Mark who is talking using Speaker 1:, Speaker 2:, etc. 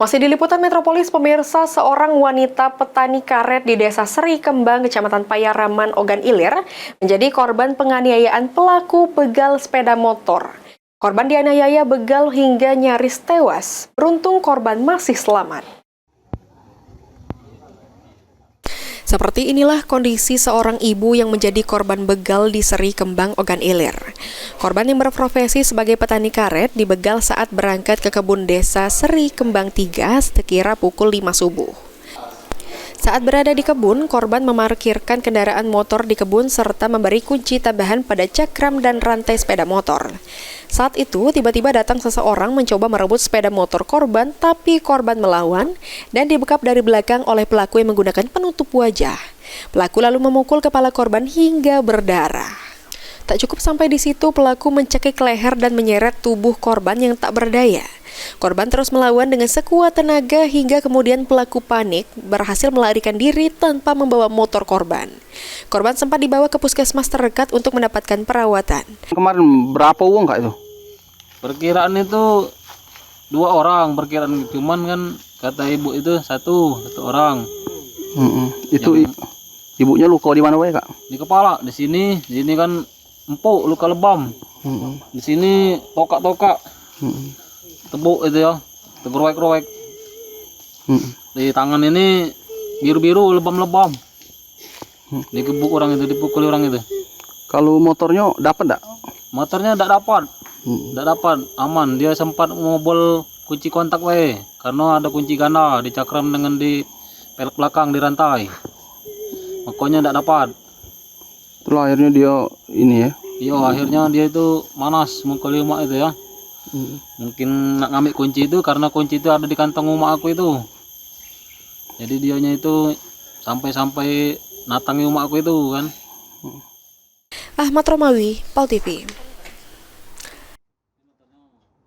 Speaker 1: Masih di Liputan Metropolis, pemirsa, seorang wanita petani karet di Desa Seri Kembang, Kecamatan Payaraman, Ogan Ilir, menjadi korban penganiayaan pelaku begal sepeda motor. Korban dianiaya begal hingga nyaris tewas. Beruntung korban masih selamat. Seperti inilah kondisi seorang ibu yang menjadi korban begal di Seri Kembang, Ogan Ilir. Korban yang berprofesi sebagai petani karet dibegal saat berangkat ke kebun desa Seri Kembang 3 sekira pukul 5 subuh. Saat berada di kebun, korban memarkirkan kendaraan motor di kebun serta memberi kunci tambahan pada cakram dan rantai sepeda motor. Saat itu, tiba-tiba datang seseorang mencoba merebut sepeda motor korban, tapi korban melawan dan dibekap dari belakang oleh pelaku yang menggunakan penutup wajah. Pelaku lalu memukul kepala korban hingga berdarah. Tak cukup sampai di situ, pelaku mencekik leher dan menyeret tubuh korban yang tak berdaya. Korban terus melawan dengan sekuat tenaga hingga kemudian pelaku panik berhasil melarikan diri tanpa membawa motor korban. Korban sempat dibawa ke puskesmas terdekat untuk mendapatkan perawatan.
Speaker 2: Kemarin berapa uang kak itu?
Speaker 3: Perkiraan itu 2 orang, perkiraan cuman kan kata ibu itu satu orang.
Speaker 2: Itu ibunya luka di mana kak?
Speaker 3: Di kepala, di sini kan empuk, luka lebam. Di sini tokak-tokak. Tebuk itu ya, tergerowek-gerowek. Di tangan ini biru-biru, lebam-lebam. Dikebuk orang itu, dipukul orang itu.
Speaker 2: Kalau motornya dapat enggak?
Speaker 3: Motornya tidak dapat, aman. Dia sempat ngobol kunci kontak karena ada kunci ganda dicakram dengan di pelek belakang di rantai. Makanya tidak dapat.
Speaker 2: Itulah akhirnya dia ini ya.
Speaker 3: Iya, akhirnya dia itu manas mukul emak itu ya. Mungkin nak ngambil kunci itu karena kunci itu ada di kantong emak aku itu. Jadi dianya itu sampai natangi emak aku itu kan.
Speaker 1: Ahmad Romawi, PAL TV.